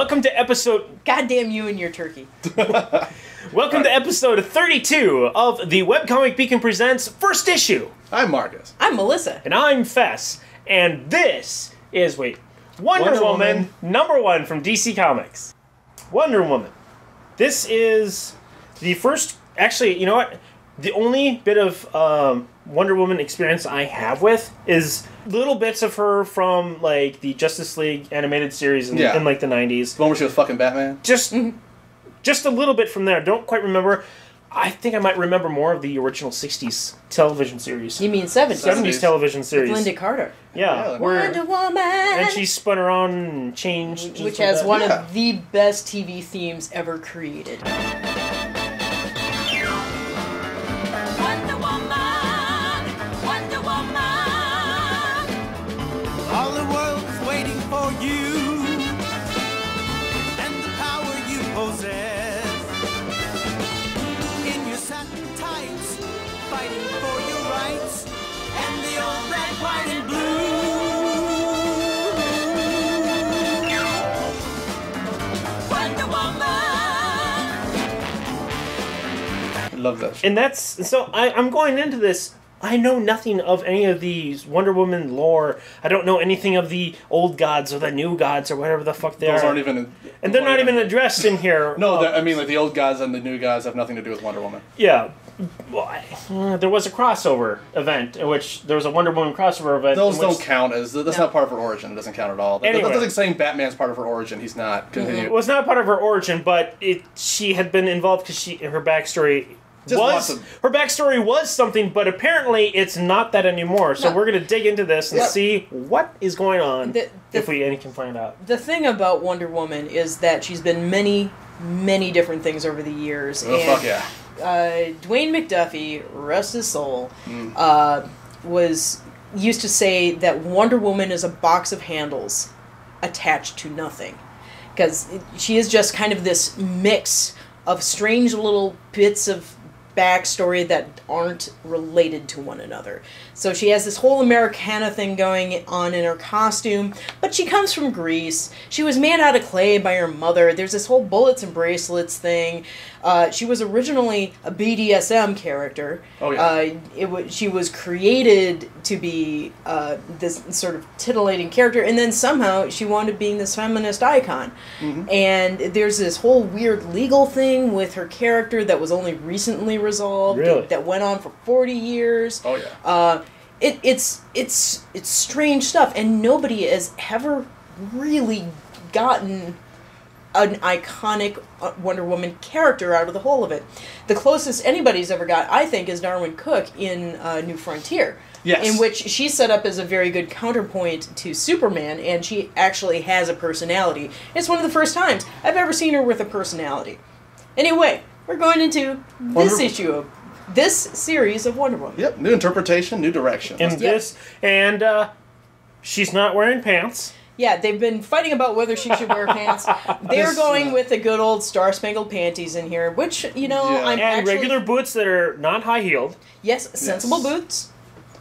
Welcome to episode... Goddamn you and your turkey. Welcome to episode 32 of the Webcomic Beacon Presents first issue. I'm Marcus. I'm Melissa. And I'm Fes. And this is, Wonder Woman #1 from DC Comics. Wonder Woman. This is the first... Actually, you know what? The only bit of Wonder Woman experience I have with is little bits of her from, like, the Justice League animated series in like, the 90s. The one where she was fucking Batman? Just a little bit from there. Don't quite remember. I think I might remember more of the original 60s television series. You mean 70s? 70s television series. With Linda Carter. Yeah. Wonder Woman! And she spun around and changed. Which has one of the best TV themes ever created. Wonder Woman, Wonder Woman. All the world's waiting for you and the power you possess. In your satin tights, fighting for your rights and the old red, white, and blue. Wonder Woman. I love that shit. And that's... So I'm going into this... I know nothing of any of these Wonder Woman lore. I don't know anything of the old gods or the new gods or whatever the fuck they are. Those aren't even... And they're not even addressed in here. No, I mean, like, the old gods and the new gods have nothing to do with Wonder Woman. Yeah. Well, there was a crossover event in which there was a Wonder Woman crossover event. Those don't count as... That's not part of her origin. It doesn't count at all. Anyway. That's like saying Batman's part of her origin. He's not. Continue. It was not part of her origin, but she had been involved because her backstory... her backstory was something, but apparently it's not that anymore. So we're going to dig into this and see what is going on, if we can find out. The thing about Wonder Woman is that she's been many, many different things over the years. Oh, fuck yeah. Dwayne McDuffie, rest his soul, used to say that Wonder Woman is a box of handles attached to nothing. Because she is just kind of this mix of strange little bits of backstory that aren't related to one another. So she has this whole Americana thing going on in her costume, but she comes from Greece. She was made out of clay by her mother. There's this whole bullets and bracelets thing. She was originally a BDSM character. Oh, yeah. She was created to be this sort of titillating character, and then somehow she wound up being this feminist icon. Mm-hmm. And there's this whole weird legal thing with her character that was only recently resolved. Really? That went on for 40 years. Oh, yeah. It's strange stuff, and nobody has ever really gotten an iconic Wonder Woman character out of the whole of it. The closest anybody's ever got, I think, is Darwyn Cooke in New Frontier. Yes. In which she's set up as a very good counterpoint to Superman, and she actually has a personality. It's one of the first times I've ever seen her with a personality. Anyway, we're going into this issue of this series of Wonder Woman. Yep, new interpretation, new direction. And she's not wearing pants. Yeah, they've been fighting about whether she should wear pants. They're going with the good old Star-Spangled Panties in here, which, I'm actually... regular boots that are not high-heeled. Yes, sensible boots.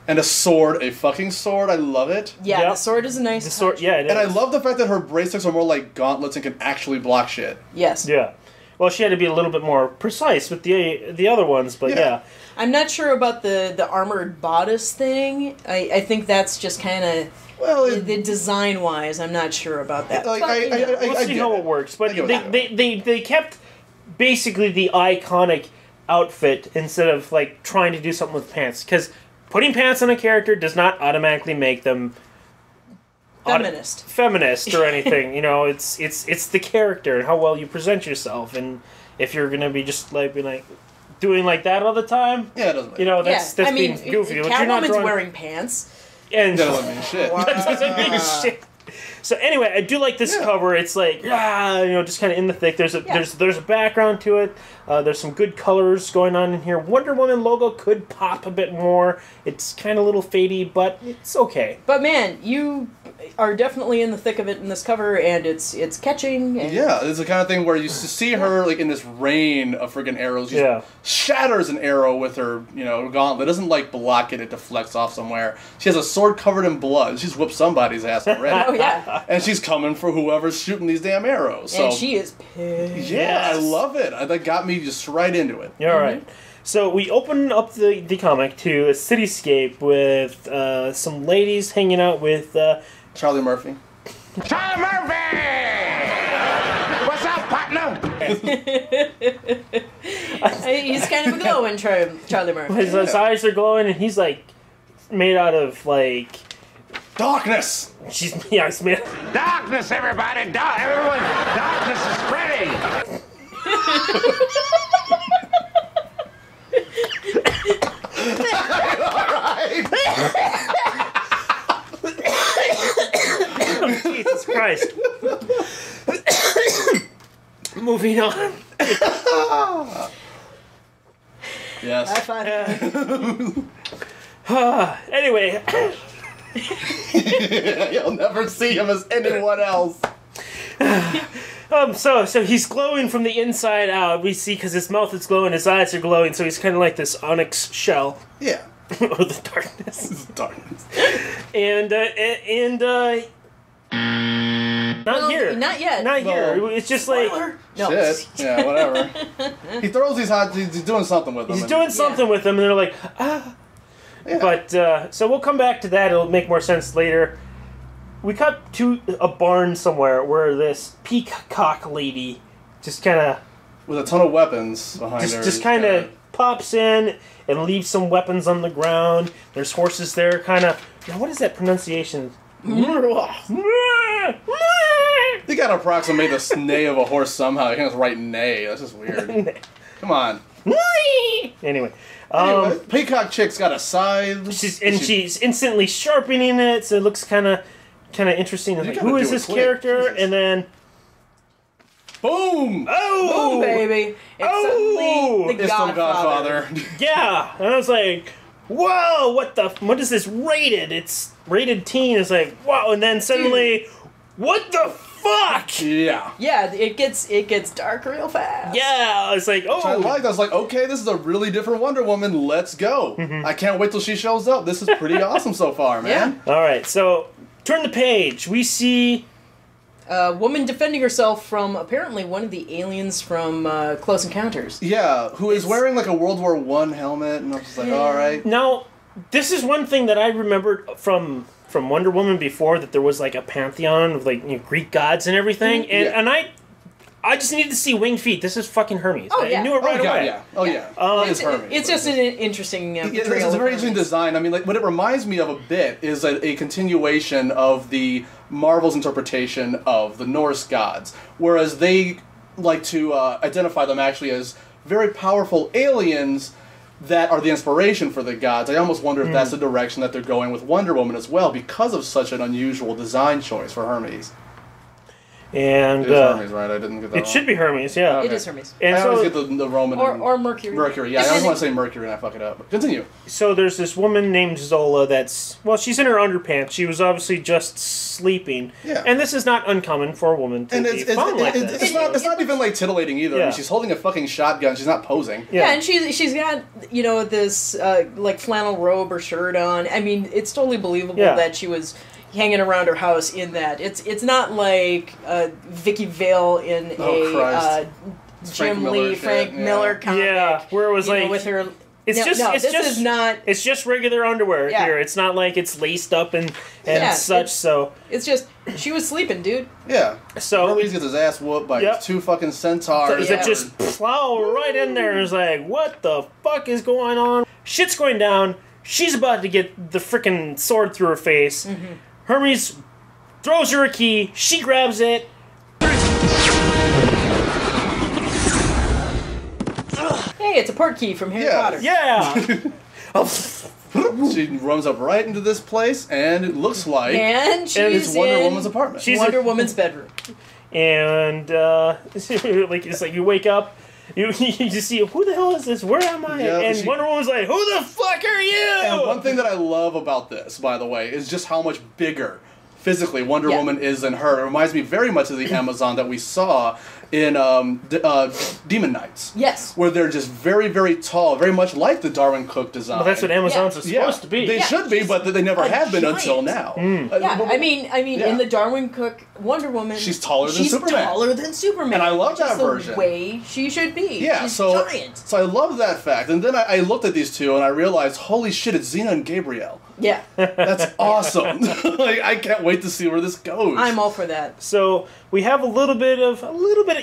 And a sword, a fucking sword. I love it. Yeah, Yep. the sword is a nice touch. Sword, yeah, it is. And I love the fact that her bracelets are more like gauntlets and can actually block shit. Yes. Yeah. Well, she had to be a little bit more precise with the other ones, but yeah. I'm not sure about the armored bodice thing. I think that's just kind of... Well, the design-wise, I'm not sure about that. Like, but, We'll see how it works. But they kept basically the iconic outfit instead of like trying to do something with pants. Because putting pants on a character does not automatically make them feminist or anything. It's the character and how well you present yourself. And if you're gonna be just doing like that all the time, yeah, it doesn't. that's being goofy. Catwoman's wearing pants. And that doesn't mean shit. That doesn't mean shit. So anyway, I do like this cover. It's like, just kind of in the thick. There's a background to it. There's some good colors going on in here. Wonder Woman logo could pop a bit more. It's kind of a little fadey, but it's okay. But man, are definitely in the thick of it in this cover, and it's catching. And Yeah, it's the kind of thing where you see her like in this rain of friggin' arrows. She shatters an arrow with her, gauntlet. Doesn't like block it; it deflects off somewhere. She has a sword covered in blood. She's whooped somebody's ass already. Oh yeah. And she's coming for whoever's shooting these damn arrows. So And she is pissed. yeah, I love it. That got me just right into it. All right. So we open up the comic to a cityscape with some ladies hanging out with Charlie Murphy. Charlie Murphy! What's up, partner? He's kind of a glowing Charlie Murphy. his eyes are glowing, and he's like made out of like Darkness! he's made. Darkness, everybody! Everyone! Darkness is spreading! Jesus Christ. Moving on. Yes. High five. Anyway, You'll never see him as anyone else. so he's glowing from the inside out. We see because his mouth is glowing, his eyes are glowing, so he's kind of like this onyx shell. Yeah. Or the darkness. It's darkness. And not here. Not yet. Not here. No. It's just like No. Shit. Yeah, whatever. He throws these hot. He's doing something with them. he's doing something with them, and they're like, ah. Yeah. But so we'll come back to that. It'll make more sense later. We cut to a barn somewhere where this peacock lady just kind of with a ton of weapons behind her. just kind of pops in and leaves some weapons on the ground. There's horses there, kind of. What is that pronunciation? You gotta approximate the neigh of a horse somehow. You can't just write neigh. That's just weird. Come on. Anyway, Anyway, Peacock Chick's got a scythe. she's instantly sharpening it, so it looks kind of interesting. Like, gotta who is do it this quick. character? Jesus. And then Boom! oh, Boom, baby. It's suddenly the It's the Godfather. yeah, and I was like, whoa, what is this rated? It's rated teen. It's like, wow, and then suddenly, what the fuck? Yeah. Yeah, it gets dark real fast. Yeah, it's like, oh, I liked. I was like, okay, this is a really different Wonder Woman. Let's go. I can't wait till she shows up. This is pretty awesome so far, man. all right. So turn the page. We see A woman defending herself from apparently one of the aliens from Close Encounters. Yeah, who is wearing like a World War I helmet, and I'm just like, all right. now. This is one thing that I remembered from Wonder Woman before, that there was like a pantheon of like Greek gods and everything, and I just needed to see winged feet. This is fucking Hermes. Oh, I yeah. knew it right Oh, God, away. yeah. Oh, yeah. It's, Hermes. it's just an interesting Yeah, portrayal it's a of very interesting Hermes. design. I mean, like what it reminds me of a bit is a continuation of the Marvel's interpretation of the Norse gods, whereas they like to identify them actually as very powerful aliens that are the inspiration for the gods. I almost wonder if that's the direction that they're going with Wonder Woman as well, because of such an unusual design choice for Hermes. And It is Hermes, right? I didn't get that it should be Hermes, yeah. It is Hermes. And I always so, get the Roman Or and Mercury. Mercury. Yeah, I always want to say Mercury and I fuck it up. Continue. so there's this woman named Zola that's, well, she's in her underpants. She was obviously just sleeping. Yeah. And this is not uncommon for a woman to And be found like this. it's not even like titillating either. I Yeah. mean, she's holding a fucking shotgun. She's not posing. Yeah, and she's got this like flannel robe or shirt on. I mean, it's totally believable Yeah. that she was hanging around her house in that. It's not like Vicky Vale in Christ. Jim Frank Lee, Miller Frank shit, yeah. Miller comic. Yeah, where it was you know, like with her. it's No, just no, it's this just is not. it's just regular underwear Yeah. here. It's not like it's laced up and Yeah, such. it's- So It's just she was sleeping, dude. Yeah. so Hermes gets his ass whooped by Yep. two fucking centaurs. Does it just plow right in there and is like, what the fuck is going on? Shit's going down. She's about to get the freaking sword through her face. Hermes throws her a key. She grabs it. Hey, it's a port key from Harry Yeah. Potter. Yeah. She runs up right into this place, and it looks like And she's it's Wonder in Woman's apartment. She's Wonder Woman's bedroom. And like it's like you wake up, you just see, who the hell is this? Where am I? Yeah, and she- Wonder Woman's like, who the fuck are you? And one thing that I love about this, by the way, is just how much bigger physically. Wonder Yeah. Woman is in her. It reminds me very much of the Amazon that we saw in Demon Knights. Yes. Where they're just very, very tall, very much like the Darwin Cook design. Well, that's what Amazons are supposed to be. They should be, but they never a have been until giant. now. Yeah, I mean, Yeah. in the Darwin Cook Wonder Woman, She's taller than she's Superman. taller than Superman, And I love which is that the version. way she should be. Yeah, she's so giant. so I love that fact. And then I looked at these two and I realized, holy shit, it's Xena and Gabrielle. Yeah, That's awesome. Like, I can't wait to see where this goes. I'm all for that. So we have a little bit of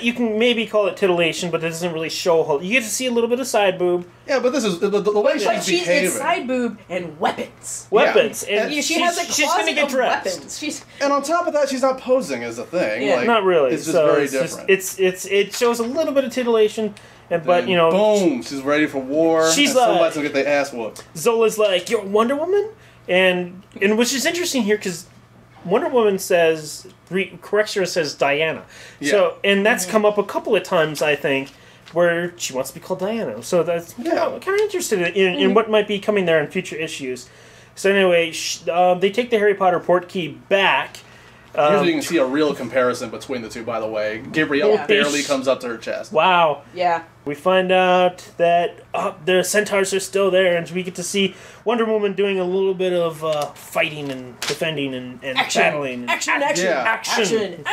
you can maybe call it titillation, but it doesn't really show a whole. You get to see a little bit of side boob, Yeah, but this is the way But she's behaving. it's side boob and weapons. weapons, Yeah. and Yeah, She has a she's closet gonna get of dressed. weapons. She's And on top of that, she's not posing as a thing. Yeah. Like, Not really. It's just So very it's just- different. it shows a little bit of titillation, and but And you know, boom, she's ready for war. She's and somebody's gonna get their ass whooped. Zola's like, "You're Wonder Woman," and which is interesting here because Wonder Woman says Kaercher says Diana, so and that's come up a couple of times I think where she wants to be called Diana. So that's kind of interested in what might be coming there in future issues. So anyway, they take the Harry Potter portkey back. Usually you can see a real comparison between the two, by the way. Gabrielle Yeah. barely comes up to her chest. Wow. yeah. We find out that the centaurs are still there, and we get to see Wonder Woman doing a little bit of fighting and defending and Action. battling. And Action. Yeah. Action.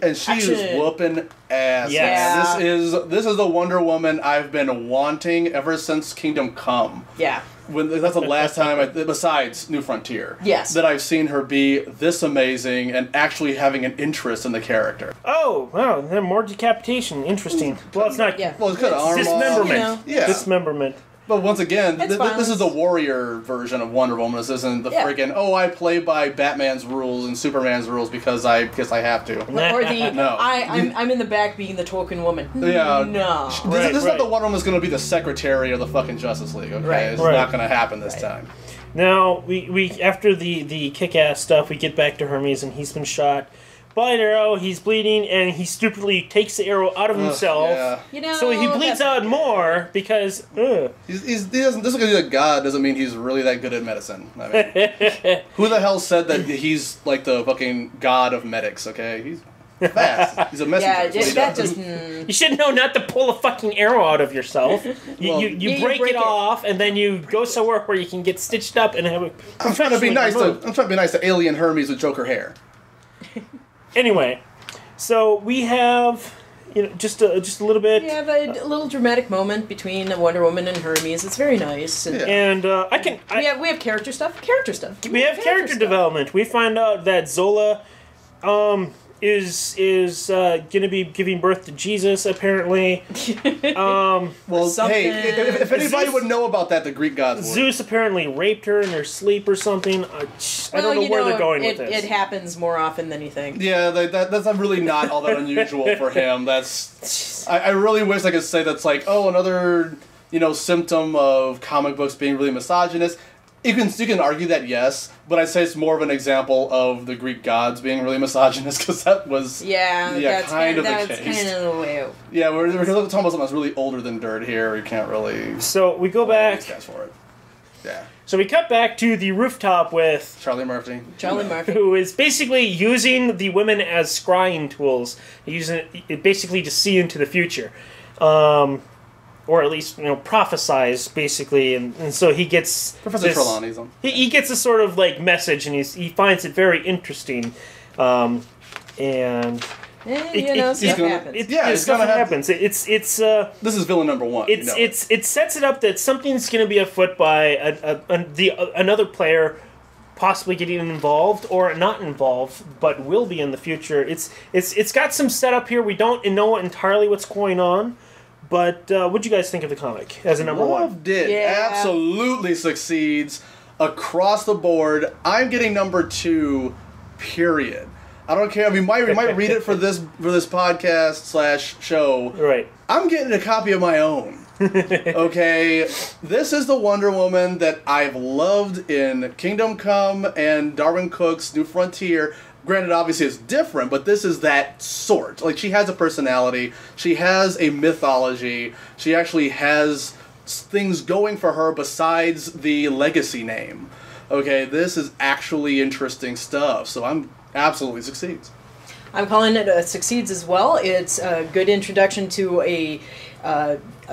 And she action. is whooping ass. Yes. Yeah. This is the Wonder Woman I've been wanting ever since Kingdom Come. Yeah. That's the last time, besides New Frontier, Yes. that I've seen her be this amazing and actually having an interest in the character. Oh, wow, then more decapitation. Interesting. Well, it's not Yeah. Well, it's kind of arm dismemberment. You know. Yeah. Dismemberment. But once again, It's this violence. is the warrior version of Wonder Woman. This isn't the Yeah. friggin' I play by Batman's rules and Superman's rules because I have to. Or the No. I'm in the back being the token woman. Yeah. No. This Right, is right. not the Wonder Woman that's going to be the secretary of the fucking Justice League. Okay, Right. it's Right. not going to happen this time. Now, we after the kick-ass stuff, we get back to Hermes, and he's been shot by an arrow. He's bleeding, and he stupidly takes the arrow out of himself. Yeah. You know. So he bleeds that's- out more because. He doesn't. Just because he's a god doesn't mean he's really that good at medicine. I mean, who the hell said that he's like the fucking god of medics? Okay, he's fast. He's a messenger. Yeah, That's what he that does. just. You should know not to pull a fucking arrow out of yourself. You, Well, you, you break, break it it. off, and then you go somewhere where you can get stitched up and have it. I'm trying to be nice removed. to Alien Hermes with Joker hair. Anyway, so we have just a little bit. We have a little dramatic moment between Wonder Woman and Hermes. It's very nice. And Yeah. And we have character stuff. Character stuff. we have character stuff. development. We find out that Zola is going to be giving birth to Jesus apparently. Well, Something. hey, if anybody Zeus- would know about that, the Greek gods would. Zeus apparently raped her in her sleep or something. I don't know you where they're going it, with this. It happens more often than you think. Yeah, that's really not all that unusual for him. That's I really wish I could say that's like, oh, another symptom of comic books being really misogynist. You can argue that, yes, but I'd say it's more of an example of the Greek gods being really misogynist because that was That's kind of the that's case. kind of the way. Yeah, we're talking about something that's really older than dirt here. We can't really So we go blame these back. guys for it. Yeah, So we cut back to the rooftop with Charlie Murphy. Charlie Murphy. who is basically using the women as scrying tools, using it basically to see into the future, or at least prophesize basically, and so he gets Professor this- Trelawney's on. He gets a sort of like message, and he finds it very interesting, and Stuff gonna- happens. Yeah, it's stuff gonna happen. happens. It's This is villain number one. it sets it up that something's going to be afoot by another player possibly getting involved or not involved, but will be in the future. It's got some setup here. We don't know entirely what's going on, but what do you guys think of the comic as a number one? Loved it. Yeah. Absolutely succeeds across the board. I'm getting number 2. Period. I don't care. We might read it for this podcast / show. Right. I'm getting a copy of my own. Okay, this is the Wonder Woman that I've loved in Kingdom Come and Darwin Cook's New Frontier. Granted, obviously it's different, but this is that sort. Like, she has a personality. She has a mythology. She actually has things going for her besides the legacy name. Okay, this is actually interesting stuff. So I'm absolutely succeeds. I'm calling it succeeds as well. It's a good introduction to a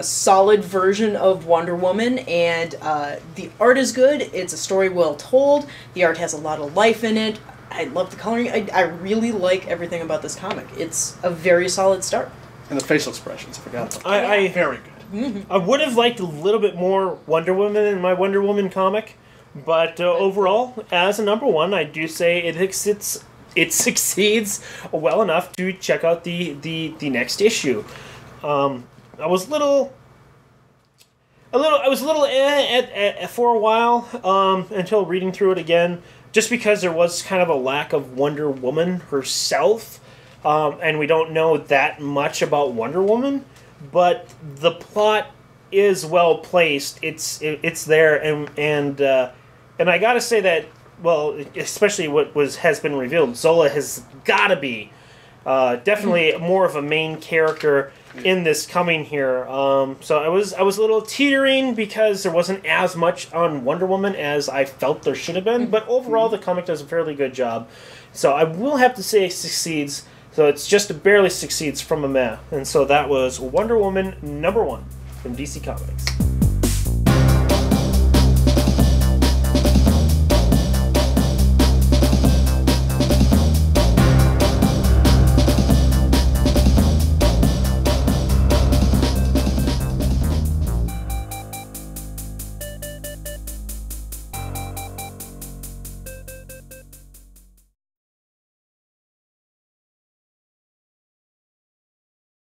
solid version of Wonder Woman, and the art is good. It's a story well told. The art has a lot of life in it. I love the coloring. I really like everything about this comic. It's a very solid start. And the facial expressions, I forgot about that. Very good. I would have liked a little bit more Wonder Woman in my Wonder Woman comic, but overall, as a number one, I do say it succeeds well enough to check out the next issue. I was a little for a while until reading through it again, just because there was kind of a lack of Wonder Woman herself, and we don't know that much about Wonder Woman, but the plot is well placed. It's there, and I gotta say that, well, especially what has been revealed, Zola has gotta be definitely more of a main character in this coming here. So I was a little teetering because there wasn't as much on Wonder Woman as I felt there should have been, but overall the comic does a fairly good job. So I will have to say it succeeds. So it's just barely succeeds from a meh. And so that was Wonder Woman #1 from DC Comics.